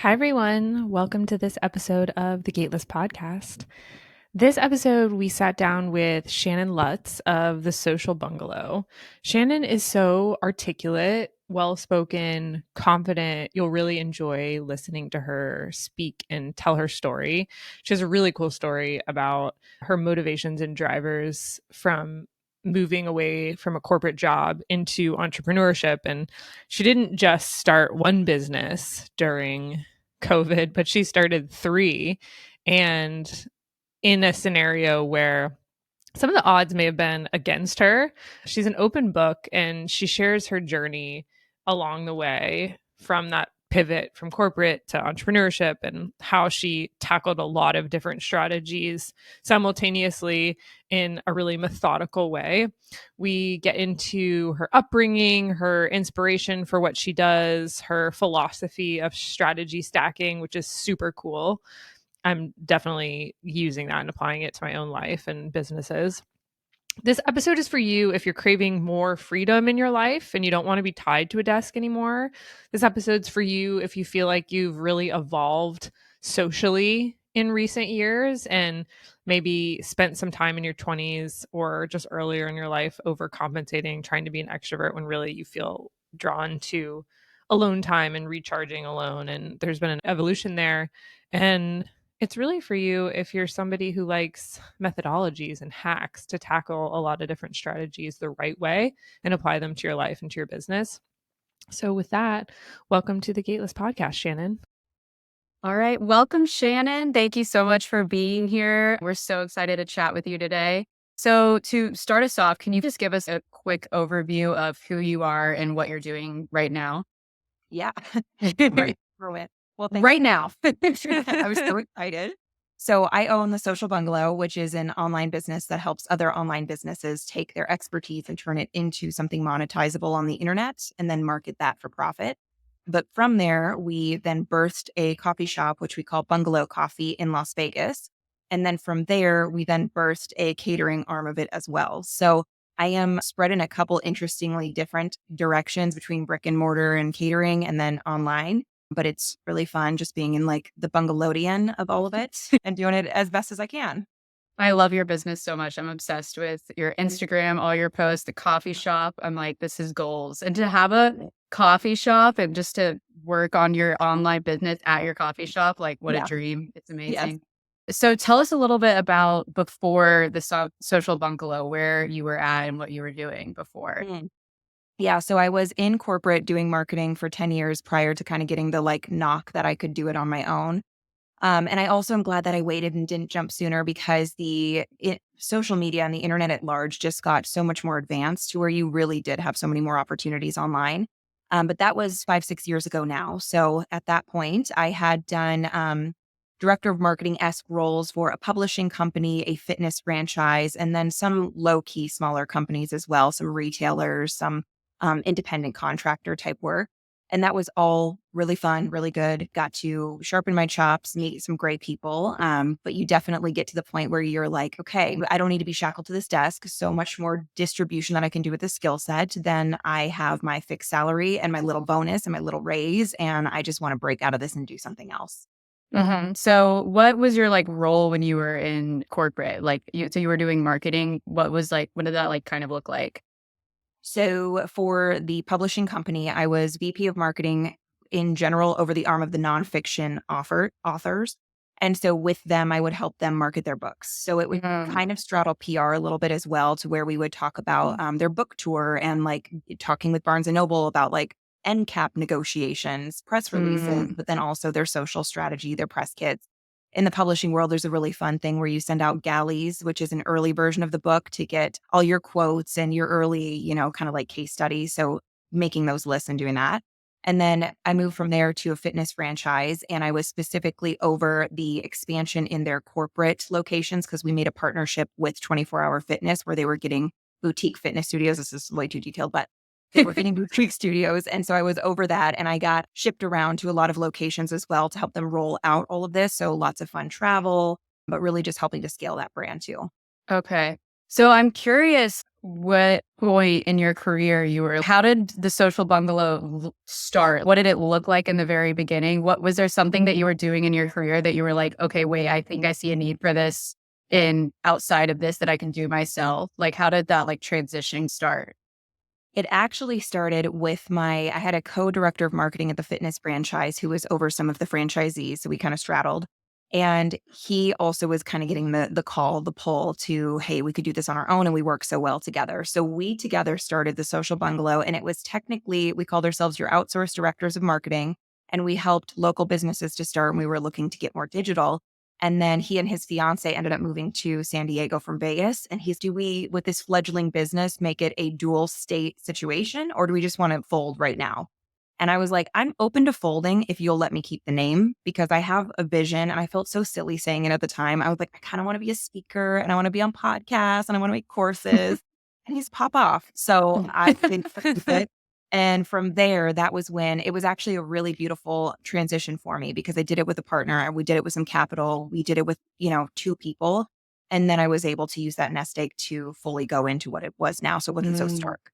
Hi, everyone. Welcome to this episode of the Gateless Podcast. This episode, we sat down with Shannon Lutz of the Social Bungalow. Shannon is so articulate, well spoken, confident. You'll really enjoy listening to her speak and tell her story. She has a really cool story about her motivations and drivers from moving away from a corporate job into entrepreneurship. And she didn't just start one business during COVID, but she started three. And in a scenario where some of the odds may have been against her, she's an open book and she shares her journey along the way from that pivot from corporate to entrepreneurship and how she tackled a lot of different strategies simultaneously in a really methodical way. We get into her upbringing, her inspiration for what she does, her philosophy of strategy stacking, which is super cool. I'm definitely using that and applying it to my own life and businesses. This episode is for you if you're craving more freedom in your life and you don't want to be tied to a desk anymore. This episode's for you if you feel like you've really evolved socially in recent years and maybe spent some time in your 20s or just earlier in your life overcompensating, trying to be an extrovert when really you feel drawn to alone time and recharging alone. And there's been an evolution there. And it's really for you if you're somebody who likes methodologies and hacks to tackle a lot of different strategies the right way and apply them to your life and to your business. So, with that, welcome to the Gateless Podcast, Shannon. All right. Welcome, Shannon. Thank you so much for being here. We're so excited to chat with you today. So, to start us off, can you just give us a quick overview of who you are and what you're doing right now? Yeah. Right. Well, right now. I was so excited. So I own the Social Bungalow, which is an online business that helps other online businesses take their expertise and turn it into something monetizable on the internet and then market that for profit. But from there, we then birthed a coffee shop, which we call Bungalow Coffee in Las Vegas. And then from there, we then birthed a catering arm of it as well. So I am spread in a couple interestingly different directions between brick and mortar and catering and then online. But it's really fun just being in like the bungalowdian of all of it and doing it as best as I can. I love your business so much. I'm obsessed with your Instagram, all your posts, the coffee shop. I'm like, this is goals. And to have a coffee shop and just to work on your online business at your coffee shop, like what a dream. It's amazing. Yes. So tell us a little bit about before the Social Bungalow, where you were at and what you were doing before. Yeah, so I was in corporate doing marketing for 10 years prior to kind of getting the like knock that I could do it on my own. And I also am glad that I waited and didn't jump sooner because social media and the internet at large just got so much more advanced to where you really did have so many more opportunities online. But that was 5-6 years ago now. So at that point, I had done director of marketing-esque roles for a publishing company, a fitness franchise, and then some low-key smaller companies as well, some retailers, some independent contractor type work. And that was all really fun, really good. Got to sharpen my chops, meet some great people. But you definitely get to the point where you're like, okay, I don't need to be shackled to this desk. So much more distribution that I can do with this skill set. Then I have my fixed salary and my little bonus and my little raise. And I just want to break out of this and do something else. Mm-hmm. So what was your like role when you were in corporate? So you were doing marketing. What did that like kind of look like? So for the publishing company, I was VP of marketing in general over the arm of the nonfiction authors. And so with them, I would help them market their books. So it would kind of straddle PR a little bit as well, to where we would talk about their book tour and like talking with Barnes and Noble about like end cap negotiations, press releases, but then also their social strategy, their press kits. In the publishing world, there's a really fun thing where you send out galleys, which is an early version of the book to get all your quotes and your early, kind of like case studies. So making those lists and doing that. And then I moved from there to a fitness franchise, and I was specifically over the expansion in their corporate locations because we made a partnership with 24-Hour Fitness where they were getting boutique fitness studios. This is way too detailed, but they were getting boutique studios. And so I was over that, and I got shipped around to a lot of locations as well to help them roll out all of this. So lots of fun travel, but really just helping to scale that brand too. Okay. So I'm curious, what point in your career how did the Social Bungalow start? What did it look like in the very beginning? Was there something that you were doing in your career that you were like, okay, wait, I think I see a need for this in outside of this that I can do myself? Like, how did that like transition start? It actually started with I had a co-director of marketing at the fitness franchise who was over some of the franchisees. So we kind of straddled. And he also was kind of getting the call, the pull to, hey, we could do this on our own. And we work so well together. So we together started the Social Bungalow. And it was technically, we called ourselves your outsourced directors of marketing. And we helped local businesses to start. And we were looking to get more digital. And then he and his fiance ended up moving to San Diego from Vegas. And do we, with this fledgling business, make it a dual state situation, or do we just want to fold right now? And I was like, I'm open to folding if you'll let me keep the name, because I have a vision. And I felt so silly saying it at the time. I was like, I kind of want to be a speaker and I want to be on podcasts and I want to make courses. And he's pop off. So I think it. And from there, that was when it was actually a really beautiful transition for me, because I did it with a partner. We did it with some capital. We did it with, 2 people. And then I was able to use that nest egg to fully go into what it was now. So it wasn't so stark.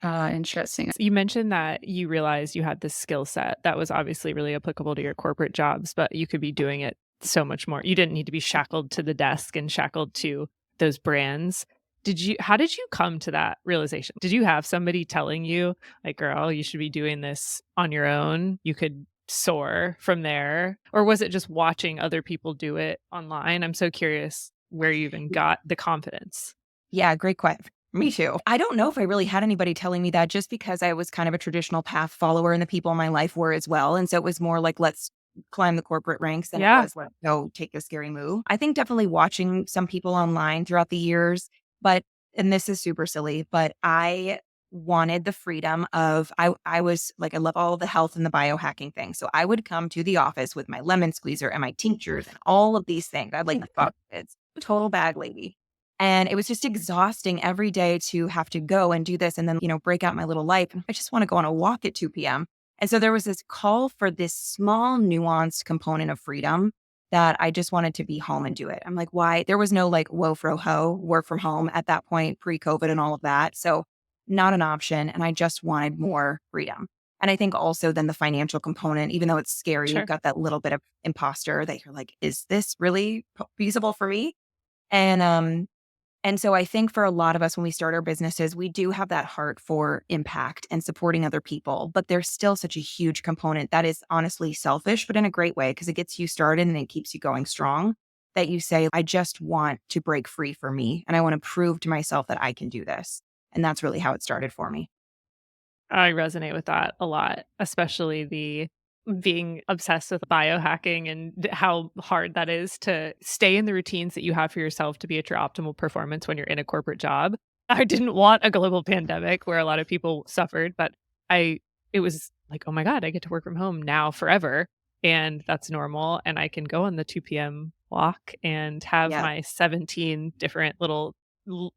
Interesting. You mentioned that you realized you had this skill set that was obviously really applicable to your corporate jobs, but you could be doing it so much more. You didn't need to be shackled to the desk and shackled to those brands. How did you come to that realization? Did you have somebody telling you, like, girl, you should be doing this on your own? You could soar from there? Or was it just watching other people do it online? I'm so curious where you even got the confidence. Yeah, great question. Me too. I don't know if I really had anybody telling me that, just because I was kind of a traditional path follower and the people in my life were as well. And so it was more like, let's climb the corporate ranks than it was, let's go take a scary move. I think definitely watching some people online throughout the years, and this is super silly, but I wanted the freedom of, I was like, I love all the health and the biohacking things. So I would come to the office with my lemon squeezer and my tinctures and all of these things. I'd like, fuck, it's a total bag lady. And it was just exhausting every day to have to go and do this and then, break out my little life. And I just want to go on a walk at 2 p.m. And so there was this call for this small nuanced component of freedom that I just wanted to be home and do it. I'm like, why? There was no like whoa fro ho work from home at that point, pre-COVID and all of that. So not an option. And I just wanted more freedom. And I think also then the financial component, even though it's scary, You've got that little bit of imposter that you're like, is this really feasible for me? And so I think for a lot of us, when we start our businesses, we do have that heart for impact and supporting other people, but there's still such a huge component that is honestly selfish, but in a great way, because it gets you started and it keeps you going strong, that you say, I just want to break free for me. And I want to prove to myself that I can do this. And that's really how it started for me. I resonate with that a lot, especially the being obsessed with biohacking and how hard that is to stay in the routines that you have for yourself to be at your optimal performance when you're in a corporate job. I didn't want a global pandemic where a lot of people suffered, but it was like, oh my God, I get to work from home now forever. And that's normal. And I can go on the 2 p.m. walk and have my 17 different little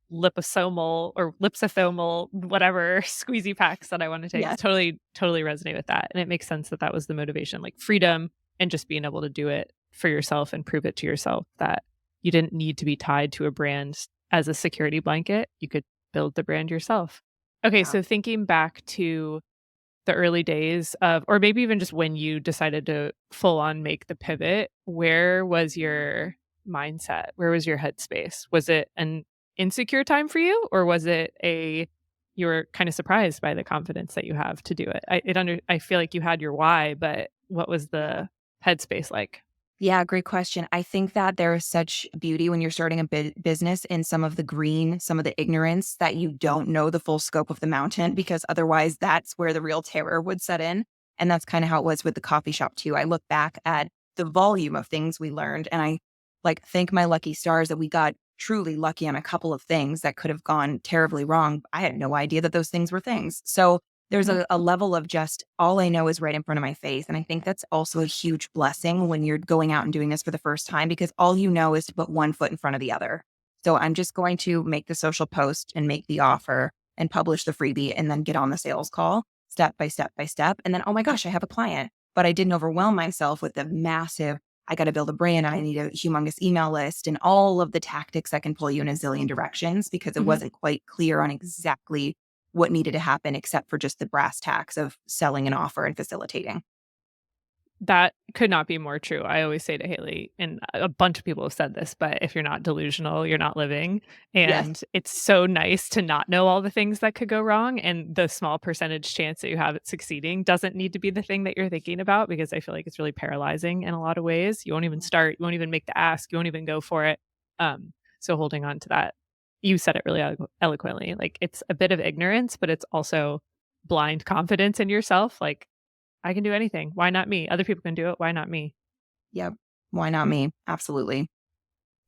liposomal or lipsothomal, whatever squeezy packs that I want to take. Totally resonate with that. And it makes sense that was the motivation, like freedom and just being able to do it for yourself and prove it to yourself that you didn't need to be tied to a brand as a security blanket. You could build the brand yourself. Okay. So thinking back to the early days of, or maybe even just when you decided to full on make the pivot, where was your mindset? Where was your headspace? Was it an insecure time for you, or was it you were kind of surprised by the confidence that you have to do it? I feel like you had your why, but what was the headspace like? Yeah, great question. I think that there is such beauty when you're starting a business in some of the green, some of the ignorance, that you don't know the full scope of the mountain, because otherwise that's where the real terror would set in. And that's kind of how it was with the coffee shop too. I look back at the volume of things we learned, and I thank my lucky stars that we got truly lucky on a couple of things that could have gone terribly wrong. I had no idea that those things were things. So there's a level of just all I know is right in front of my face. And I think that's also a huge blessing when you're going out and doing this for the first time, because all you know is to put one foot in front of the other. So I'm just going to make the social post and make the offer and publish the freebie and then get on the sales call step by step by step. And then, oh my gosh, I have a client. But I didn't overwhelm myself with the massive I got to build a brand and I need a humongous email list and all of the tactics that can pull you in a zillion directions because it wasn't quite clear on exactly what needed to happen except for just the brass tacks of selling an offer and facilitating. That could not be more true. I always say to Haley, and a bunch of people have said this, but if you're not delusional, you're not living. And Yes. it's so nice to not know all the things that could go wrong. And the small percentage chance that you have at succeeding doesn't need to be the thing that you're thinking about, because I feel like it's really paralyzing in a lot of ways. You won't even start, you won't even make the ask, you won't even go for it. So holding on to that, you said it really eloquently. Like, it's a bit of ignorance, but it's also blind confidence in yourself. Like, I can do anything. Why not me? Other people can do it. Why not me? Yep. Why not me? Absolutely.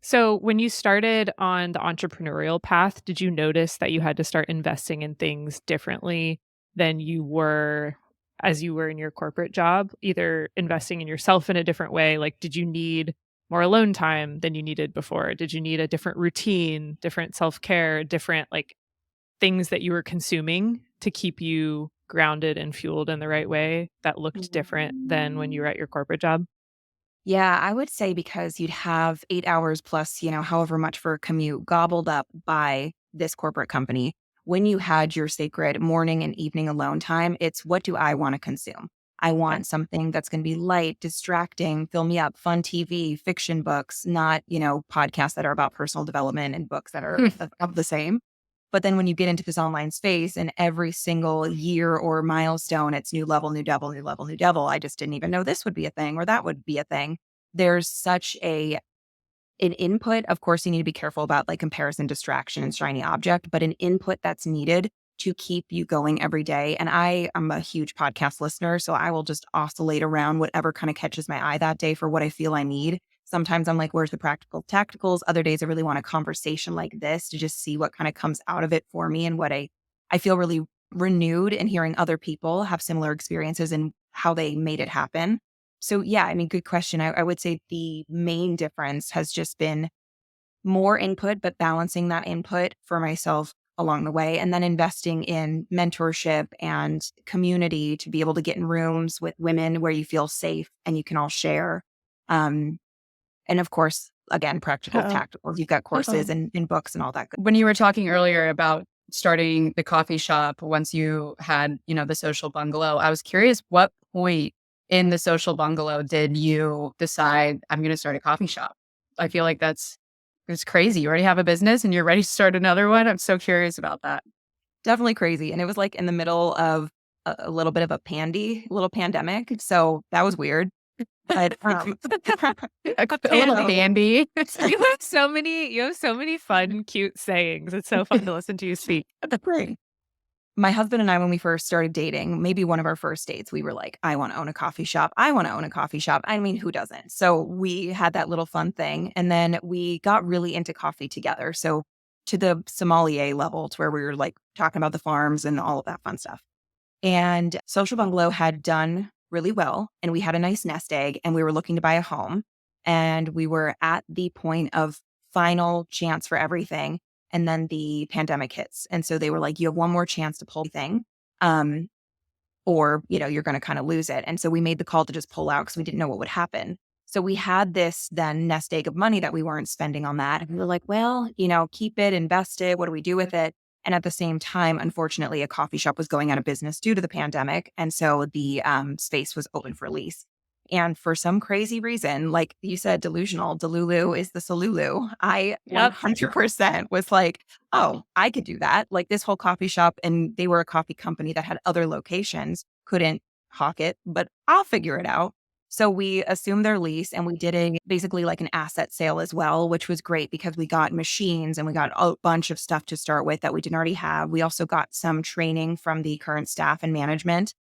So, when you started on the entrepreneurial path, did you notice that you had to start investing in things differently than you were as you were in your corporate job? Either investing in yourself in a different way, like, did you need more alone time than you needed before? Did you need a different routine, different self-care, different like things that you were consuming to keep you grounded and fueled in the right way that looked different than when you were at your corporate job? Yeah, I would say because you'd have 8 hours plus, however much for a commute gobbled up by this corporate company. When you had your sacred morning and evening alone time, it's what do I want to consume? I want something that's going to be light, distracting, fill me up, fun TV, fiction books, not, podcasts that are about personal development and books that are of the same. But then when you get into this online space and every single year or milestone, it's new level, new devil, new level, new devil. I just didn't even know this would be a thing or that would be a thing. There's such an input. Of course, you need to be careful about like comparison, distraction, and shiny object, but an input that's needed to keep you going every day. And I am a huge podcast listener, so I will just oscillate around whatever kind of catches my eye that day for what I feel I need. Sometimes I'm like, where's the practical tacticals? Other days I really want a conversation like this to just see what kind of comes out of it for me and what I feel really renewed in hearing other people have similar experiences and how they made it happen. So yeah, I mean, good question. I would say the main difference has just been more input, but balancing that input for myself along the way, and then investing in mentorship and community to be able to get in rooms with women where you feel safe and you can all share. And of course, again, practical, tactical. You've got courses and books and all that good. When you were talking earlier about starting the coffee shop once you had, the Social Bungalow, I was curious what point in the Social Bungalow did you decide I'm going to start a coffee shop? I feel like it's crazy. You already have a business and you're ready to start another one. I'm so curious about that. Definitely crazy. And it was like in the middle of a little bit of a little pandemic. So that was weird. But A little dandy. You have so many fun, cute sayings. It's so fun to listen to you speak. Great. My husband and I, when we first started dating, maybe one of our first dates, we were like, I want to own a coffee shop. I want to own a coffee shop. I mean, who doesn't? So we had that little fun thing. And then we got really into coffee together. So to the sommelier level, to where we were like talking about the farms and all of that fun stuff. And Social Bungalow had done really well. And we had a nice nest egg and we were looking to buy a home. And we were at the point of final chance for everything. And then the pandemic hits. And so they were like, you have one more chance to pull the thing. Or, you're going to kind of lose it. And so we made the call to just pull out because we didn't know what would happen. So we had this then nest egg of money that we weren't spending on that. And we were like, well, keep it, invest it. What do we do with it? And at the same time, unfortunately, a coffee shop was going out of business due to the pandemic. And so the space was open for lease. And for some crazy reason, like you said, delusional, Delulu is the Solulu. I 100% was like, oh, I could do that. Like this whole coffee shop, and they were a coffee company that had other locations, couldn't hawk it, but I'll figure it out. So we assumed their lease and we did basically like an asset sale as well, which was great because we got machines and we got a bunch of stuff to start with that we didn't already have. We also got some training from the current staff and management.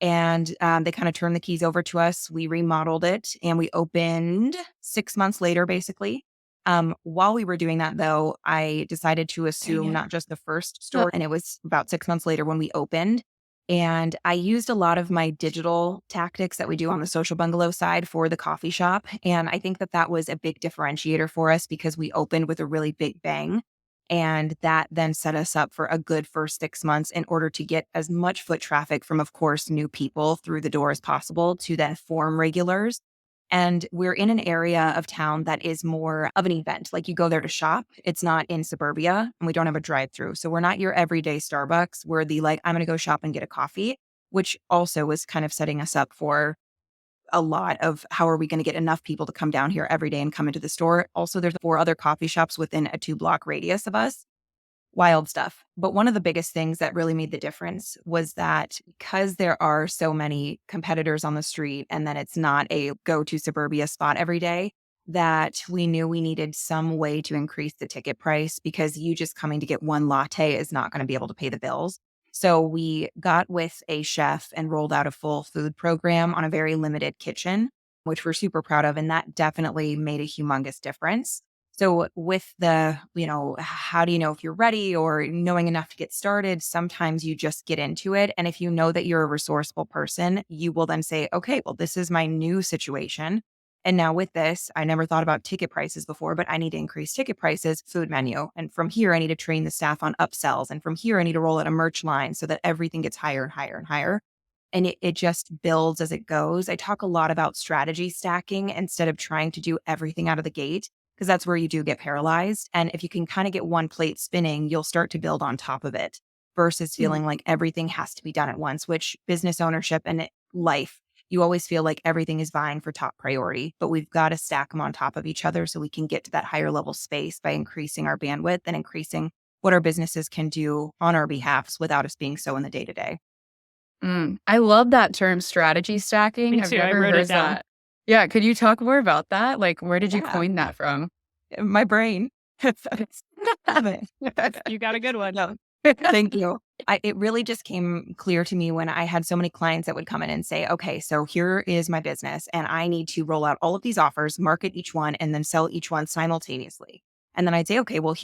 And they kind of turned the keys over to us. We remodeled it and we opened 6 months later, basically. While we were doing that, though, I decided to assume not just the first store. And it was about 6 months later when we opened. And I used a lot of my digital tactics that we do on the Social Bungalow side for the coffee shop. And I think that was a big differentiator for us because we opened with a really big bang. And that then set us up for a good first 6 months in order to get as much foot traffic from, of course, new people through the door as possible to then form regulars. And we're in an area of town that is more of an event. Like you go there to shop. It's not in suburbia and we don't have a drive-through. So we're not your everyday Starbucks. We're the like, I'm going to go shop and get a coffee, which also was kind of setting us up for a lot of how are we going to get enough people to come down here every day and come into the store. Also, there's 4 other coffee shops within a 2-block radius of us. Wild stuff. But one of the biggest things that really made the difference was that because there are so many competitors on the street and then it's not a go-to suburbia spot every day, that we knew we needed some way to increase the ticket price because you just coming to get one latte is not going to be able to pay the bills. So we got with a chef and rolled out a full food program on a very limited kitchen, which we're super proud of. And that definitely made a humongous difference. So with the, how do you know if you're ready or knowing enough to get started? Sometimes you just get into it. And if you know that you're a resourceful person, you will then say, okay, well, this is my new situation. And now with this, I never thought about ticket prices before, but I need to increase ticket prices, food menu. And from here, I need to train the staff on upsells. And from here, I need to roll out a merch line so that everything gets higher and higher and higher. And it just builds as it goes. I talk a lot about strategy stacking instead of trying to do everything out of the gate, because that's where you do get paralyzed. And if you can kind of get one plate spinning, you'll start to build on top of it versus feeling like everything has to be done at once, which business ownership and life, you always feel like everything is vying for top priority, but we've got to stack them on top of each other so we can get to that higher level space by increasing our bandwidth and increasing what our businesses can do on our behalfs without us being so in the day to day. I love that term, strategy stacking. Me I've too. I never wrote heard it down. that. Yeah. Could you talk more about that? Like, where did you Yeah. coin that from? My brain. You got a good one. No, thank you. It really just came clear to me when I had so many clients that would come in and say, okay, so here is my business and I need to roll out all of these offers, market each one, and then sell each one simultaneously. And then I'd say, okay, well,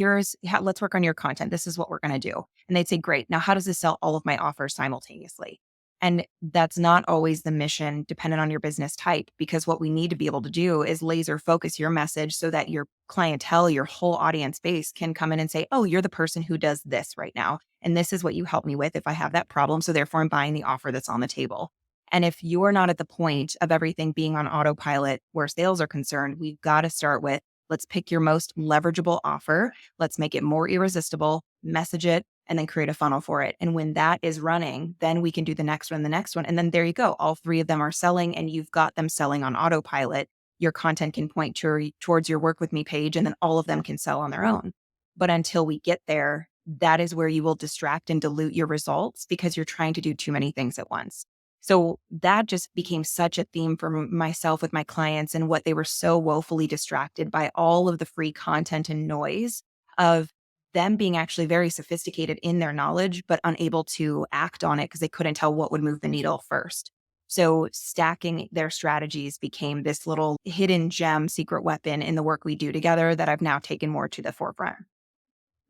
let's work on your content. This is what we're going to do. And they'd say, great. Now, how does this sell all of my offers simultaneously? And that's not always the mission dependent on your business type, because what we need to be able to do is laser focus your message so that your clientele, your whole audience base can come in and say, oh, you're the person who does this right now. And this is what you help me with if I have that problem. So therefore I'm buying the offer that's on the table. And if you're not at the point of everything being on autopilot where sales are concerned, we've got to start with, let's pick your most leverageable offer. Let's make it more irresistible, message it, and then create a funnel for it. And when that is running, then we can do the next one, the next one. And then there you go. All 3 of them are selling and you've got them selling on autopilot. Your content can point towards your work with me page, and then all of them can sell on their own. But until we get there, that is where you will distract and dilute your results because you're trying to do too many things at once. So that just became such a theme for myself with my clients, and what they were so woefully distracted by all of the free content and noise of them being actually very sophisticated in their knowledge, but unable to act on it because they couldn't tell what would move the needle first. So stacking their strategies became this little hidden gem, secret weapon in the work we do together that I've now taken more to the forefront.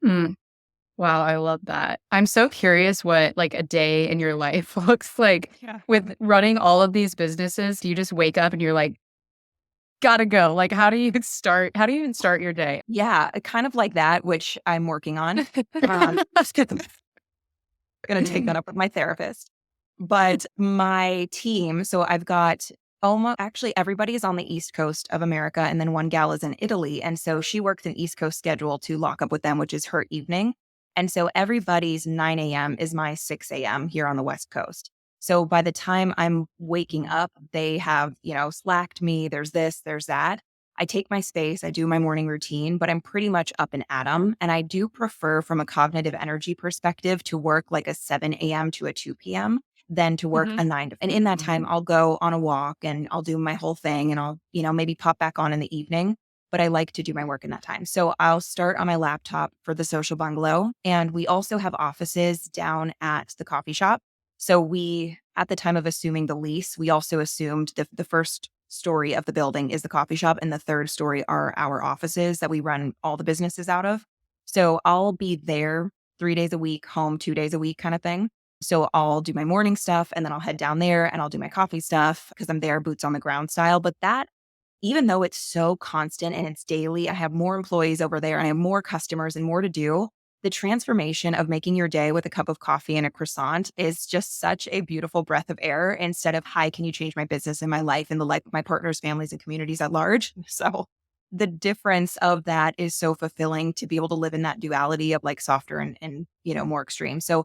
Wow, I love that. I'm so curious what like a day in your life looks like with running all of these businesses. Do you just wake up and you're like, gotta go? Like, how do you even start your day? Yeah, kind of like that, which I'm working on. Just kidding. Going to take that up with my therapist. But my team, so I've got actually everybody is on the East Coast of America, and then one gal is in Italy. And so she works an East Coast schedule to lock up with them, which is her evening. And so everybody's 9 a.m. is my 6 a.m. here on the West Coast. So by the time I'm waking up, they have, slacked me. There's this, there's that. I take my space, I do my morning routine, but I'm pretty much up and at 'em. And I do prefer from a cognitive energy perspective to work like a 7 a.m. to a 2 p.m. than to work a 9 to. And in that time, I'll go on a walk and I'll do my whole thing and I'll, maybe pop back on in the evening. But I like to do my work in that time. So I'll start on my laptop for the Social Bungalow. And we also have offices down at the coffee shop. So we, at the time of assuming the lease, we also assumed the first story of the building is the coffee shop and the third story are our offices that we run all the businesses out of. So I'll be there 3 days a week, home 2 days a week kind of thing. So I'll do my morning stuff and then I'll head down there and I'll do my coffee stuff because I'm there boots on the ground style. But that, even though it's so constant and it's daily, I have more employees over there and I have more customers and more to do. the transformation of making your day with a cup of coffee and a croissant is just such a beautiful breath of air instead of, hi, can you change my business and my life and the life of my partners, families, and communities at large? So the difference of that is so fulfilling to be able to live in that duality of like softer and more extreme. So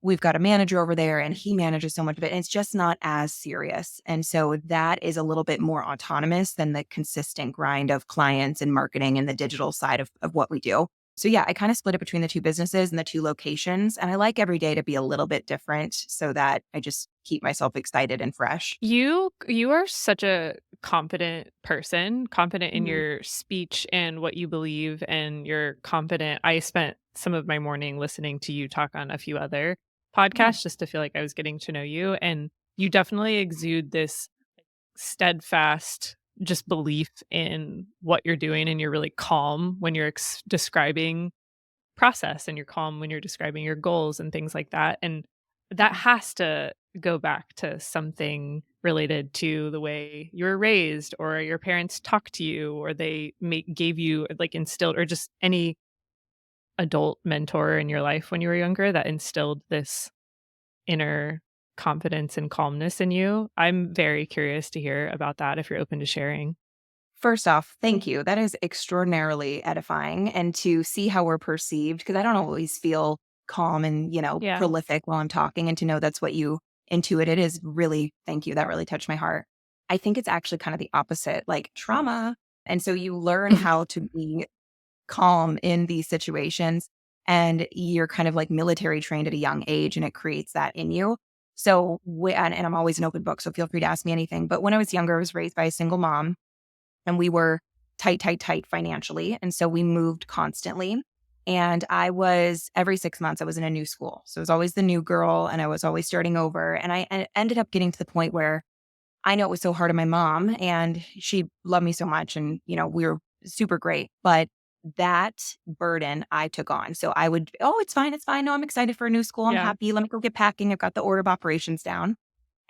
we've got a manager over there and he manages so much of it and it's just not as serious. And so that is a little bit more autonomous than the consistent grind of clients and marketing and the digital side of what we do. So yeah, I kind of split it between the two businesses and the two locations. And I like every day to be a little bit different so that I just keep myself excited and fresh. You are such a confident person, confident in your speech and what you believe, and you're confident. I spent some of my morning listening to you talk on a few other podcasts just to feel like I was getting to know you. And you definitely exude this steadfast just belief in what you're doing, and you're really calm when you're describing process, and you're calm when you're describing your goals and things like that. And that has to go back to something related to the way you were raised, or your parents talked to you, or they gave you like instilled, or just any adult mentor in your life when you were younger that instilled this inner confidence and calmness in you. I'm very curious to hear about that if you're open to sharing. First off, thank you. That is extraordinarily edifying. And to see how we're perceived, because I don't always feel calm and, Yeah. prolific while I'm talking, and to know that's what you intuited is really, thank you. That really touched my heart. I think it's actually kind of the opposite, like trauma. And so you learn how to be calm in these situations, and you're kind of like military trained at a young age, and it creates that in you. So, and I'm always an open book, so feel free to ask me anything. But when I was younger, I was raised by a single mom, and we were tight financially. And so we moved constantly. And I was, every 6 months, I was in a new school. So I was always the new girl and I was always starting over. And I ended up getting to the point where I know it was so hard on my mom, and she loved me so much. And, we were super great. But that burden I took on. So I would, oh, it's fine. It's fine. No, I'm excited for a new school. I'm Yeah. happy. Let me go get packing. I've got the order of operations down.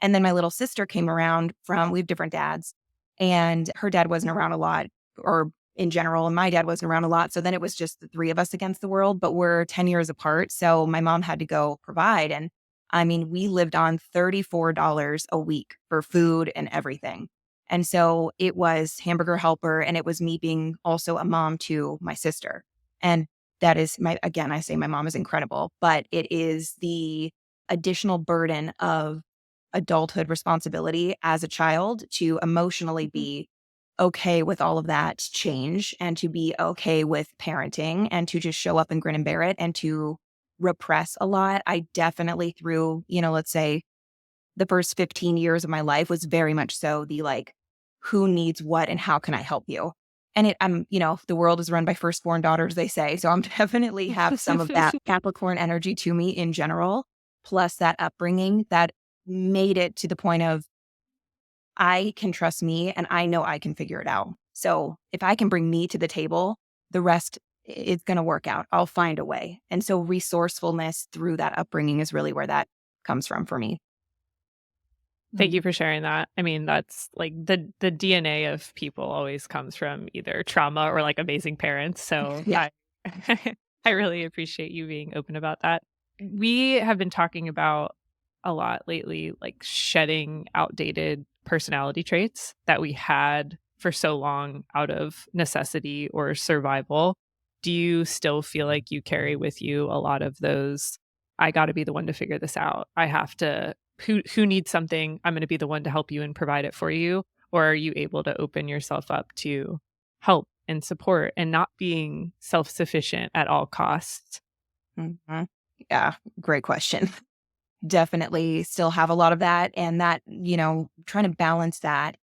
And then my little sister came around we have different dads, and her dad wasn't around a lot, or in general, and my dad wasn't around a lot. So then it was just the three of us against the world, but we're 10 years apart. So my mom had to go provide. And I mean, we lived on $34 a week for food and everything. And so it was hamburger helper, and it was me being also a mom to my sister. And that is again, I say my mom is incredible, but it is the additional burden of adulthood responsibility as a child to emotionally be okay with all of that change, and to be okay with parenting, and to just show up and grin and bear it, and to repress a lot. I definitely through, let's say the first 15 years of my life was very much so the like, who needs what and how can I help you? And the world is run by firstborn daughters, they say. So I'm definitely have some of that Capricorn energy to me in general, plus that upbringing that made it to the point of, I can trust me and I know I can figure it out. So if I can bring me to the table, the rest is going to work out. I'll find a way. And so resourcefulness through that upbringing is really where that comes from for me. Thank you for sharing that. I mean, that's like the DNA of people always comes from either trauma or like amazing parents. So Yeah. I really appreciate you being open about that. We have been talking about a lot lately, like shedding outdated personality traits that we had for so long out of necessity or survival. Do you still feel like you carry with you a lot of those, I got to be the one to figure this out. I have to, who needs something? I'm going to be the one to help you and provide it for you. Or are you able to open yourself up to help and support and not being self-sufficient at all costs? Mm-hmm. Yeah, great question. Definitely still have a lot of that. And that, trying to balance that.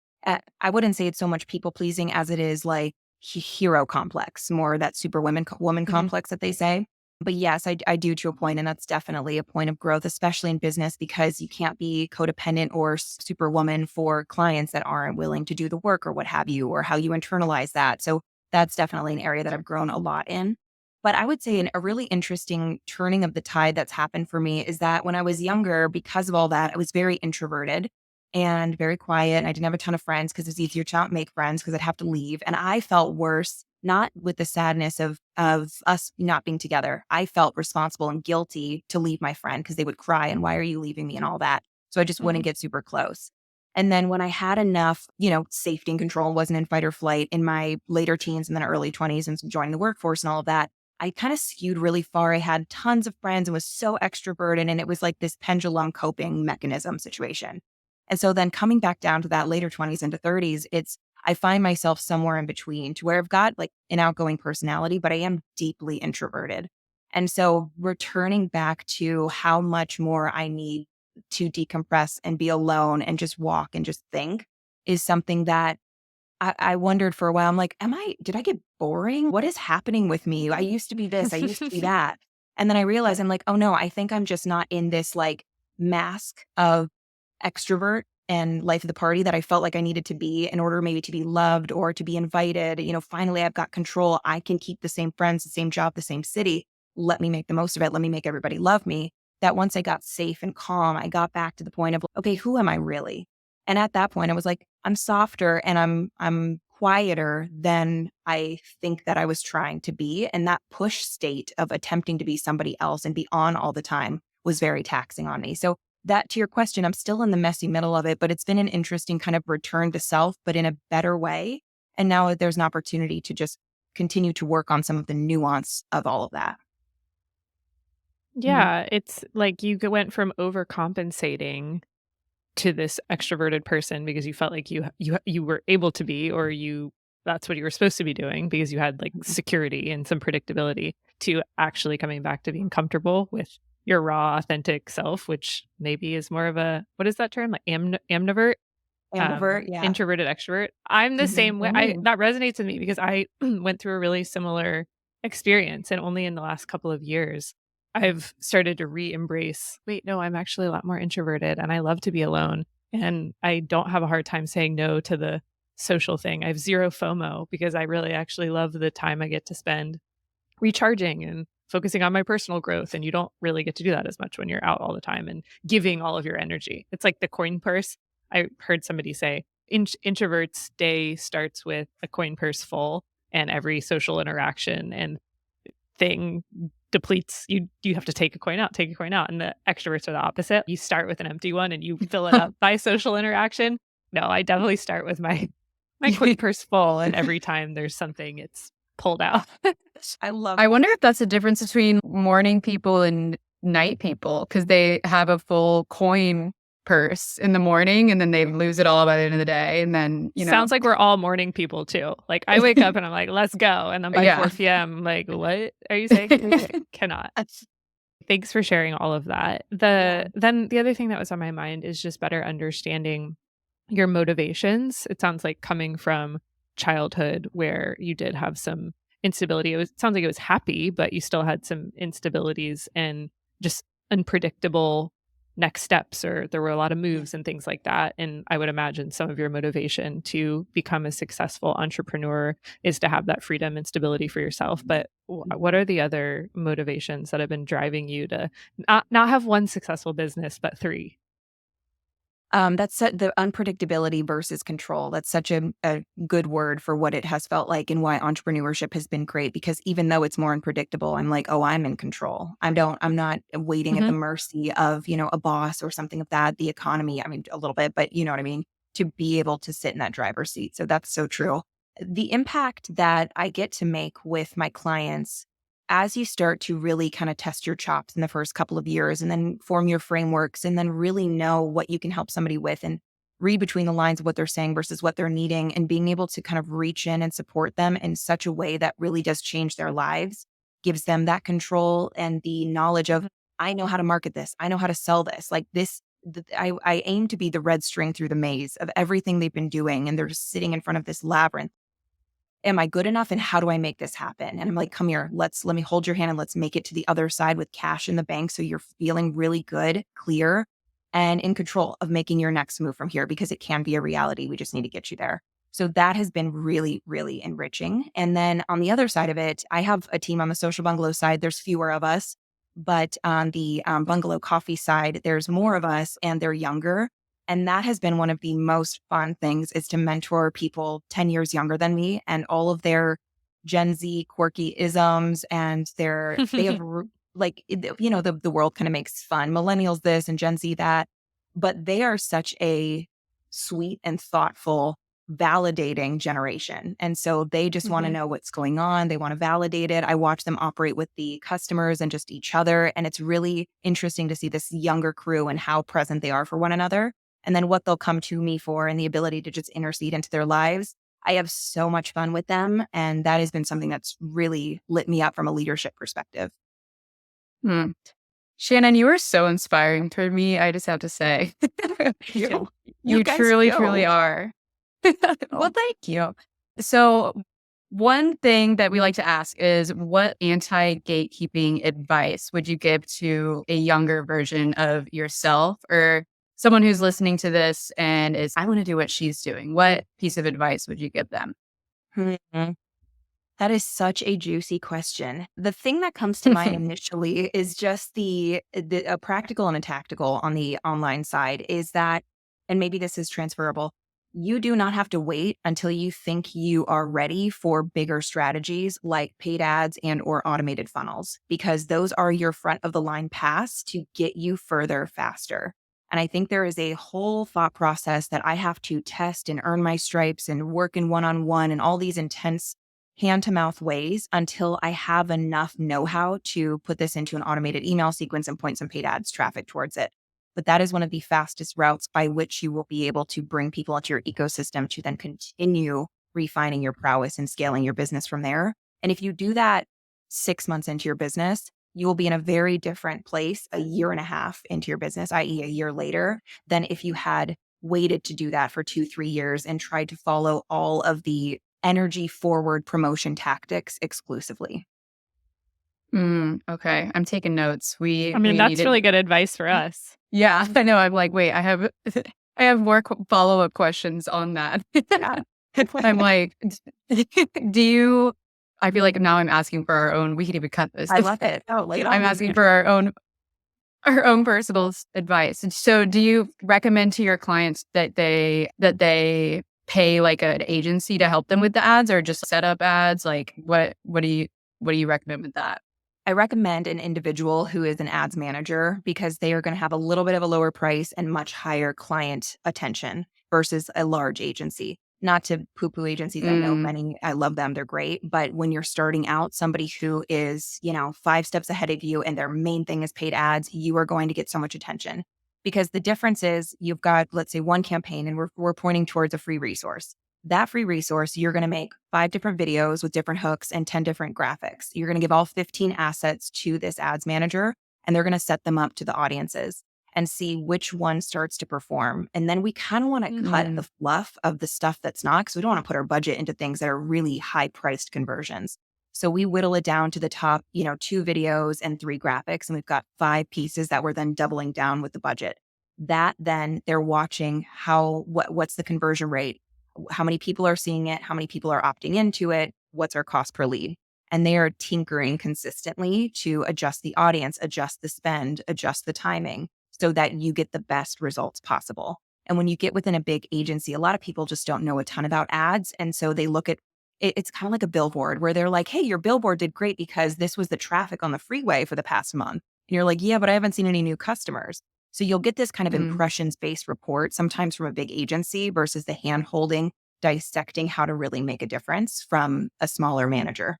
I wouldn't say it's so much people pleasing as it is like hero complex, more that woman complex that they say. But yes, I do to a point, and that's definitely a point of growth, especially in business, because you can't be codependent or superwoman for clients that aren't willing to do the work or what have you, or how you internalize that. So that's definitely an area that I've grown a lot in. But I would say a really interesting turning of the tide that's happened for me is that when I was younger, because of all that, I was very introverted and very quiet. And I didn't have a ton of friends because it was easier to not make friends because I'd have to leave. And I felt worse not with the sadness of us not being together. I felt responsible and guilty to leave my friend because they would cry and why are you leaving me and all that. So I just wouldn't get super close. And then when I had enough, safety and control and wasn't in fight or flight in my later teens and then early 20s and joining the workforce and all of that, I kind of skewed really far. I had tons of friends and was so extroverted. And it was like this pendulum coping mechanism situation. And so then coming back down to that later 20s into 30s, I find myself somewhere in between to where I've got like an outgoing personality, but I am deeply introverted. And so returning back to how much more I need to decompress and be alone and just walk and just think is something that I wondered for a while. I'm like, did I get boring? What is happening with me? I used to be this, I used to be that. And then I realized I'm like, oh no, I think I'm just not in this like mask of extrovert and life of the party that I felt like I needed to be in order maybe to be loved or to be invited. Finally I've got control. I can keep the same friends, the same job, the same city. Let me make the most of it. Let me make everybody love me. That once I got safe and calm, I got back to the point of, okay, who am I really? And at that point I was like, I'm softer and I'm quieter than I think that I was trying to be. And that push state of attempting to be somebody else and be on all the time was very taxing on me. So that, to your question, I'm still in the messy middle of it, but it's been an interesting kind of return to self, but in a better way. And now there's an opportunity to just continue to work on some of the nuance of all of that. Yeah, it's like you went from overcompensating to this extroverted person because you felt like you were able to be, or that's what you were supposed to be doing because you had like security and some predictability, to actually coming back to being comfortable with your raw, authentic self, which maybe is more of a, what is that term? Like amnivert? Yeah. Introverted extrovert. I'm the same way. That resonates with me because I went through a really similar experience, and only in the last couple of years I've started to re-embrace, wait, no, I'm actually a lot more introverted and I love to be alone. And I don't have a hard time saying no to the social thing. I have zero FOMO because I really actually love the time I get to spend recharging and focusing on my personal growth. And you don't really get to do that as much when you're out all the time and giving all of your energy. It's like the coin purse. I heard somebody say introverts' day starts with a coin purse full, and every social interaction and thing depletes. You have to take a coin out. And the extroverts are the opposite. You start with an empty one and you fill it up by social interaction. No, I definitely start with my coin purse full, and every time there's something, it's pulled out. I wonder if that's the difference between morning people and night people, because they have a full coin purse in the morning and then they lose it all by the end of the day. And then, Sounds like we're all morning people too. Like I wake up and I'm like, let's go. And then by 4 p.m., I'm like, what are you saying? Cannot. Thanks for sharing all of that. Then the other thing that was on my mind is just better understanding your motivations. It sounds like coming from childhood where you did have some instability. It sounds like it was happy, but you still had some instabilities and just unpredictable next steps, or there were a lot of moves and things like that. And I would imagine some of your motivation to become a successful entrepreneur is to have that freedom and stability for yourself. But what are the other motivations that have been driving you to not have one successful business, but 3? That's the unpredictability versus control. That's such a good word for what it has felt like and why entrepreneurship has been great, because even though it's more unpredictable, I'm like, oh, I'm in control. I'm not waiting at the mercy of, a boss or something of that, the economy. I mean, a little bit, but you know what I mean? To be able to sit in that driver's seat. So that's so true. The impact that I get to make with my clients as you start to really kind of test your chops in the first couple of years and then form your frameworks and then really know what you can help somebody with and read between the lines of what they're saying versus what they're needing, and being able to kind of reach in and support them in such a way that really does change their lives, gives them that control and the knowledge of, I know how to market this. I know how to sell this. Like this, I aim to be the red string through the maze of everything they've been doing. And they're sitting in front of this labyrinth. Am I good enough? And how do I make this happen? And I'm like, come here, let me hold your hand and let's make it to the other side with cash in the bank. So you're feeling really good, clear, and in control of making your next move from here, because it can be a reality. We just need to get you there. So that has been really, really enriching. And then on the other side of it, I have a team on the Social Bungalow side. There's fewer of us, but on the Bungalow Coffee side, there's more of us and they're younger. And that has been one of the most fun things, is to mentor people 10 years younger than me, and all of their Gen Z quirky isms, and they have like, the world kind of makes fun. Millennials this and Gen Z that, but they are such a sweet and thoughtful, validating generation. And so they just want to know what's going on. They want to validate it. I watch them operate with the customers and just each other. And it's really interesting to see this younger crew and how present they are for one another. And then what they'll come to me for and the ability to just intercede into their lives. I have so much fun with them. And that has been something that's really lit me up from a leadership perspective. Shannon, you are so inspiring for me. I just have to say, you truly are. Well, thank you. So one thing that we like to ask is, what anti-gatekeeping advice would you give to a younger version of yourself, or someone who's listening to this and is, I want to do what she's doing? What piece of advice would you give them? That is such a juicy question. The thing that comes to mind initially is just a practical and a tactical on the online side is that, and maybe this is transferable, you do not have to wait until you think you are ready for bigger strategies like paid ads and or automated funnels, because those are your front of the line paths to get you further faster. And I think there is a whole thought process that I have to test and earn my stripes and work in one-on-one and all these intense hand-to-mouth ways until I have enough know-how to put this into an automated email sequence and point some paid ads traffic towards it. But that is one of the fastest routes by which you will be able to bring people into your ecosystem to then continue refining your prowess and scaling your business from there. And if you do that 6 months into your business, you will be in a very different place a year and a half into your business, i.e. a year later, than if you had waited to do that for 2-3 years and tried to follow all of the energy forward promotion tactics exclusively. Okay. I'm taking notes. That's really good advice for us. Yeah, I know. I'm like, wait, I have more follow-up questions on that. I'm like, I feel like now I'm asking for our own, we can even cut this. I love it. Oh, lay it on. I'm asking for our own personal advice. And so do you recommend to your clients that they pay like an agency to help them with the ads, or just set up ads? Like what do you recommend with that? I recommend an individual who is an ads manager, because they are going to have a little bit of a lower price and much higher client attention versus a large agency. Not to poo-poo agencies. I know many, I love them. They're great. But when you're starting out, somebody who is, 5 steps ahead of you and their main thing is paid ads, you are going to get so much attention. Because the difference is, you've got, let's say, one campaign and we're pointing towards a free resource. That free resource, you're going to make 5 different videos with different hooks and 10 different graphics. You're going to give all 15 assets to this ads manager, and they're going to set them up to the audiences and see which one starts to perform. And then we kind of want to cut the fluff of the stuff that's not, because we don't want to put our budget into things that are really high priced conversions. So we whittle it down to the top, 2 videos and 3 graphics. And we've got 5 pieces that we're then doubling down with the budget. That then they're watching what's the conversion rate? How many people are seeing it? How many people are opting into it? What's our cost per lead? And they are tinkering consistently to adjust the audience, adjust the spend, adjust the timing, so that you get the best results possible. And when you get within a big agency, a lot of people just don't know a ton about ads. And so they look at it, it's kind of like a billboard where they're like, hey, your billboard did great because this was the traffic on the freeway for the past month. And you're like, yeah, but I haven't seen any new customers. So you'll get this kind of impressions-based report, sometimes from a big agency, versus the hand-holding, dissecting how to really make a difference from a smaller manager.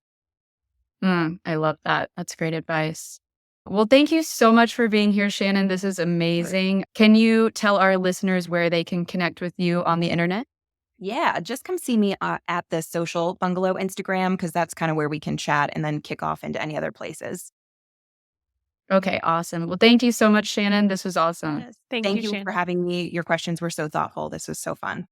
I love that. That's great advice. Well, thank you so much for being here, Shannon. This is amazing. Can you tell our listeners where they can connect with you on the internet? Yeah, just come see me at the Social Bungalow Instagram, because that's kind of where we can chat and then kick off into any other places. Okay, awesome. Well, thank you so much, Shannon. This was awesome. Yes. Thank you for having me. Your questions were so thoughtful. This was so fun.